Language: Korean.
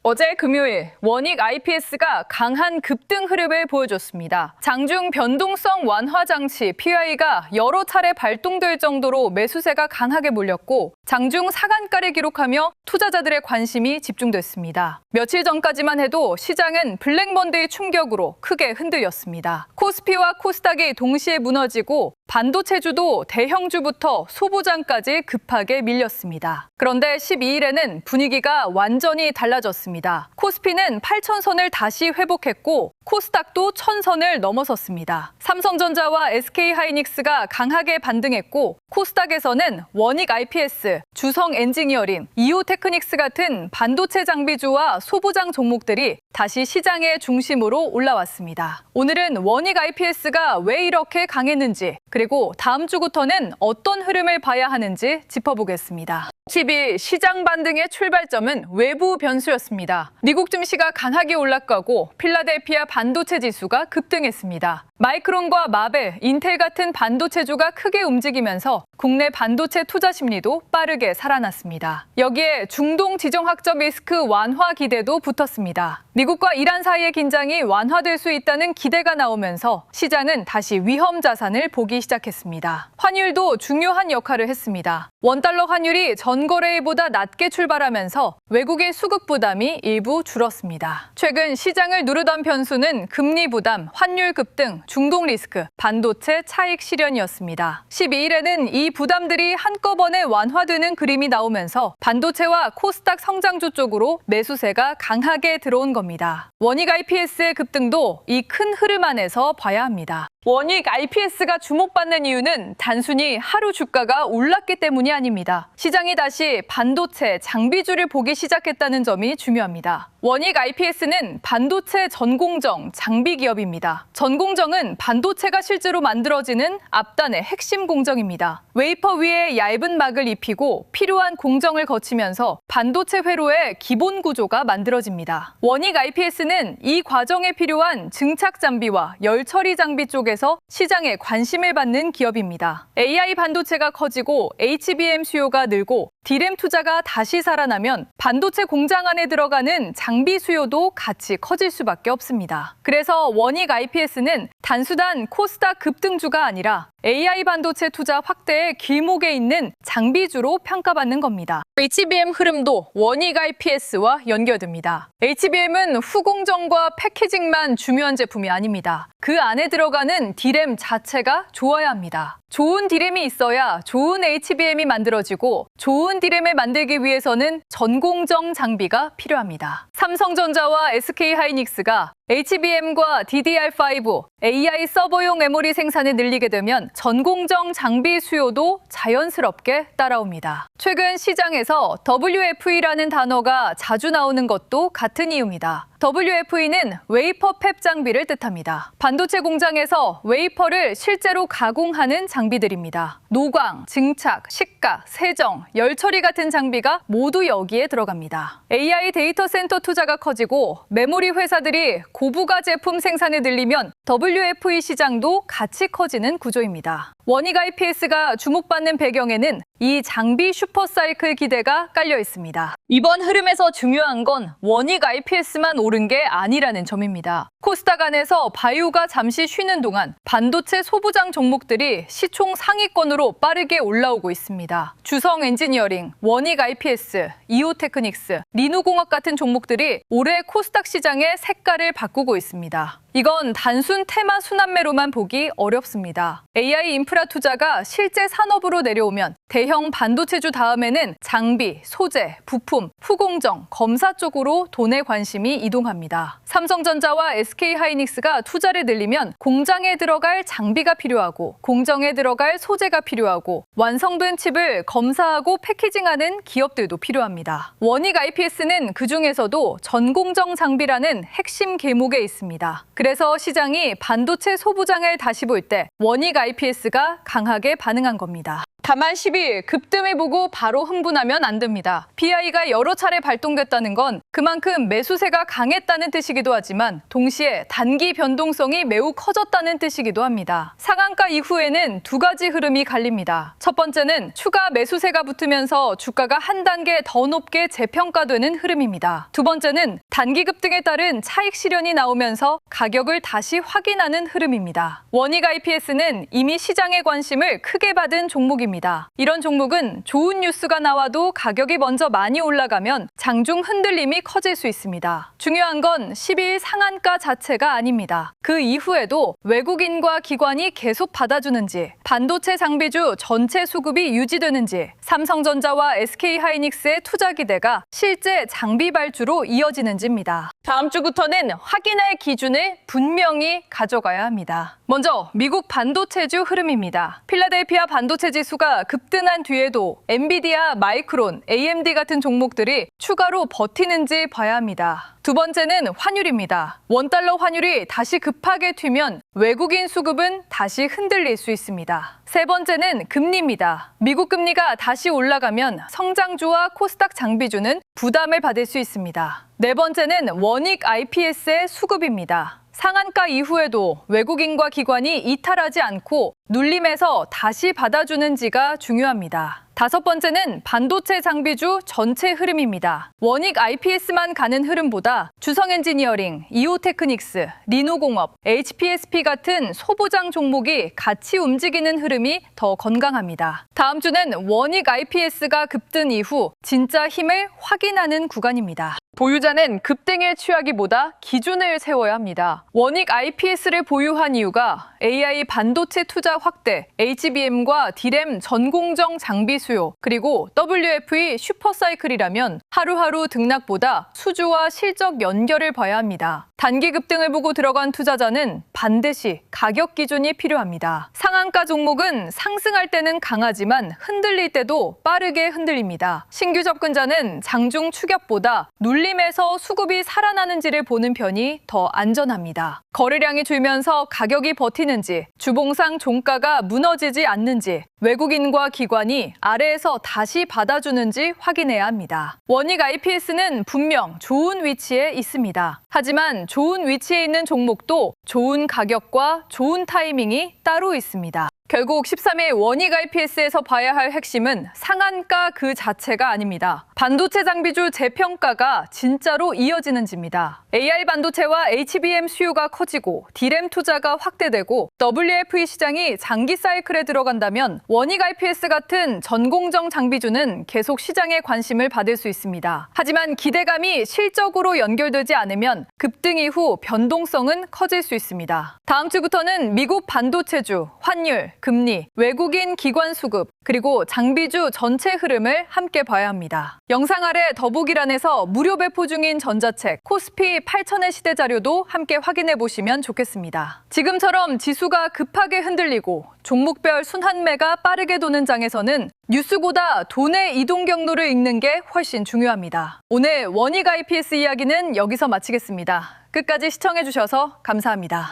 어제 금요일 원익 IPS가 강한 급등 흐름을 보여줬습니다. 장중 변동성 완화 장치 PI가 여러 차례 발동될 정도로 매수세가 강하게 몰렸고 장중 상한가를 기록하며 투자자들의 관심이 집중됐습니다. 며칠 전까지만 해도 시장은 블랙먼데이 충격으로 크게 흔들렸습니다. 코스피와 코스닥이 동시에 무너지고 반도체주도 대형주부터 소부장까지 급하게 밀렸습니다. 그런데 12일에는 분위기가 완전히 달라졌습니다. 코스피는 8,000선을 다시 회복했고 코스닥도 1,000선을 넘어섰습니다. 삼성전자와 SK하이닉스가 강하게 반등했고 코스닥에서는 원익 IPS, 주성 엔지니어링, 이오테크닉스 같은 반도체 장비주와 소부장 종목들이 다시 시장의 중심으로 올라왔습니다. 오늘은 원익 IPS가 왜 이렇게 강했는지 그리고 다음 주부터는 어떤 흐름을 봐야 하는지 짚어보겠습니다. 10일 시장 반등의 출발점은 외부 변수였습니다. 미국 증시가 강하게 올랐고 필라델피아 반도체 지수가 급등했습니다. 마이크론과 마벨, 인텔 같은 반도체주가 크게 움직이면서 국내 반도체 투자 심리도 빠르게 살아났습니다. 여기에 중동 지정학적 리스크 완화 기대도 붙었습니다. 미국과 이란 사이의 긴장이 완화될 수 있다는 기대가 나오면서 시장은 다시 위험 자산을 보기 시작했습니다. 환율도 중요한 역할을 했습니다. 원달러 환율이 전거래일보다 낮게 출발하면서 외국의 수급 부담이 일부 줄었습니다. 최근 시장을 누르던 변수는 금리 부담, 환율 급등, 중동 리스크, 반도체 차익 실현이었습니다. 12일에는 이 부담들이 한꺼번에 완화되는 그림이 나오면서 반도체와 코스닥 성장주 쪽으로 매수세가 강하게 들어온 겁니다. 원익 IPS의 급등도 이 큰 흐름 안에서 봐야 합니다. 원익 IPS가 주목받는 이유는 단순히 하루 주가가 올랐기 때문이 아닙니다. 시장이 다시 반도체, 장비주를 보기 시작했다는 점이 중요합니다. 원익 IPS는 반도체 전공정, 장비 기업입니다. 전공정은 반도체가 실제로 만들어지는 앞단의 핵심 공정입니다. 웨이퍼 위에 얇은 막을 입히고 필요한 공정을 거치면서 반도체 회로의 기본 구조가 만들어집니다. 원익 IPS는 이 과정에 필요한 증착 장비와 열 처리 장비 쪽에서 시장에 관심을 받는 기업입니다. AI 반도체가 커지고 HBM 수요가 늘고 D램 투자가 다시 살아나면 반도체 공장 안에 들어가는 장비 수요도 같이 커질 수밖에 없습니다. 그래서 원익 IPS는 단순한 코스닥 급등주가 아니라 AI 반도체 투자 확대의 길목에 있는 장비주로 평가받는 겁니다. HBM 흐름도 원익 IPS와 연결됩니다. HBM은 후공정과 패키징만 중요한 제품이 아닙니다. 그 안에 들어가는 D램 자체가 좋아야 합니다. 좋은 D램이 있어야 좋은 HBM이 만들어지고 좋은 D램을 만들기 위해서는 전공정 장비가 필요합니다. 삼성전자와 SK하이닉스가 HBM과 DDR5, AI 서버용 메모리 생산을 늘리게 되면 전공정 장비 수요도 자연스럽게 따라옵니다. 최근 시장에서 WFE라는 단어가 자주 나오는 것도 같은 이유입니다. WFE는 웨이퍼 팹 장비를 뜻합니다. 반도체 공장에서 웨이퍼를 실제로 가공하는 장비들입니다. 노광, 증착, 식가, 세정, 열 처리 같은 장비가 모두 여기에 들어갑니다. AI 데이터 센터 투자가 커지고 메모리 회사들이 고부가 제품 생산을 늘리면 WFE 시장도 같이 커지는 구조입니다. 원익 IPS가 주목받는 배경에는 이 장비 슈퍼사이클 기대가 깔려 있습니다. 이번 흐름에서 중요한 건 원익 IPS만 오른 게 아니라는 점입니다. 코스닥 안에서 바이오가 잠시 쉬는 동안 반도체 소부장 종목들이 시총 상위권으로 빠르게 올라오고 있습니다. 주성 엔지니어링, 원익 IPS, 이오테크닉스, 리누공학 같은 종목들이 올해 코스닥 시장의 색깔을 바꾸고 있습니다. 이건 단순 테마 순환매로만 보기 어렵습니다. AI 인프라 투자가 실제 산업으로 내려오면 대형 반도체주 다음에는 장비, 소재, 부품, 후공정, 검사 쪽으로 돈의 관심이 이동합니다. 삼성전자와 SK하이닉스가 투자를 늘리면 공장에 들어갈 장비가 필요하고 공정에 들어갈 소재가 필요하고 완성된 칩을 검사하고 패키징하는 기업들도 필요합니다. 원익 IPS는 그중에서도 전공정 장비라는 핵심 계목에 있습니다. 그래서 시장이 반도체 소부장을 다시 볼 때 원익 IPS가 강하게 반응한 겁니다. 다만 10일 혹시 급등을 보고 바로 흥분하면 안 됩니다. PI가 여러 차례 발동됐다는 건 그만큼 매수세가 강했다는 뜻이기도 하지만 동시에 단기 변동성이 매우 커졌다는 뜻이기도 합니다. 상한가 이후에는 두 가지 흐름이 갈립니다. 첫 번째는 추가 매수세가 붙으면서 주가가 한 단계 더 높게 재평가되는 흐름입니다. 두 번째는 단기 급등에 따른 차익 실현이 나오면서 가격을 다시 확인하는 흐름입니다. 원익 IPS는 이미 시장의 관심을 크게 받은 종목입니다. 이런 종목은 좋은 뉴스가 나와도 가격이 먼저 많이 올라가면 장중 흔들림이 커질 수 있습니다. 중요한 건 12일 상한가 자체가 아닙니다. 그 이후에도 외국인과 기관이 계속 받아주는지, 반도체 장비주 전체 수급이 유지되는지, 삼성전자와 SK하이닉스의 투자 기대가 실제 장비 발주로 이어지는지입니다. 다음 주부터는 확인할 기준을 분명히 가져가야 합니다. 먼저 미국 반도체주 흐름입니다. 필라델피아 반도체 지수가 급등한 뒤에도 엔비디아, 마이크론, AMD 같은 종목들이 추가로 버티는지 봐야 합니다. 두 번째는 환율입니다. 원달러 환율이 다시 급하게 튀면 외국인 수급은 다시 흔들릴 수 있습니다. 세 번째는 금리입니다. 미국 금리가 다시 올라가면 성장주와 코스닥 장비주는 부담을 받을 수 있습니다. 네 번째는 원익 IPS의 수급입니다. 상한가 이후에도 외국인과 기관이 이탈하지 않고 눌림에서 다시 받아주는지가 중요합니다. 다섯 번째는 반도체 장비주 전체 흐름입니다. 원익 IPS만 가는 흐름보다 주성엔지니어링, 이오테크닉스, 리노공업, HPSP 같은 소부장 종목이 같이 움직이는 흐름이 더 건강합니다. 다음 주는 원익 IPS가 급등 이후 진짜 힘을 확인하는 구간입니다. 보유자는 급등에 취하기보다 기준을 세워야 합니다. 원익 IPS를 보유한 이유가 AI 반도체 투자 확대, HBM과 D램 전공정 장비 수요, 그리고 WFE 슈퍼사이클이라면 하루하루 등락보다 수주와 실적 연결을 봐야 합니다. 단기 급등을 보고 들어간 투자자는 반드시 가격 기준이 필요합니다. 상한가 종목은 상승할 때는 강하지만 흔들릴 때도 빠르게 흔들립니다. 신규 접근자는 장중 추격보다 눌림에서 수급이 살아나는지를 보는 편이 더 안전합니다. 거래량이 줄면서 가격이 버티는지, 주봉상 종가가 무너지지 않는지, 외국인과 기관이 아래에서 다시 받아주는지 확인해야 합니다. 원익 IPS는 분명 좋은 위치에 있습니다. 하지만 좋은 위치에 있는 종목도 좋은 가격과 좋은 타이밍이 따로 있습니다. 결국 13일 원익 IPS에서 봐야 할 핵심은 상한가 그 자체가 아닙니다. 반도체 장비주 재평가가 진짜로 이어지는지입니다. AI 반도체와 HBM 수요가 커지고 D램 투자가 확대되고 WFE 시장이 장기 사이클에 들어간다면 원익 IPS 같은 전공정 장비주는 계속 시장의 관심을 받을 수 있습니다. 하지만 기대감이 실적으로 연결되지 않으면 급등 이후 변동성은 커질 수 있습니다. 다음 주부터는 미국 반도체주, 환율, 금리, 외국인 기관 수급, 그리고 장비주 전체 흐름을 함께 봐야 합니다. 영상 아래 더보기란에서 무료 배포 중인 전자책 코스피 8000의 시대 자료도 함께 확인해 보시면 좋겠습니다. 지금처럼 지수가 급하게 흔들리고 종목별 순환매가 빠르게 도는 장에서는 뉴스보다 돈의 이동 경로를 읽는 게 훨씬 중요합니다. 오늘 원익 IPS 이야기는 여기서 마치겠습니다. 끝까지 시청해 주셔서 감사합니다.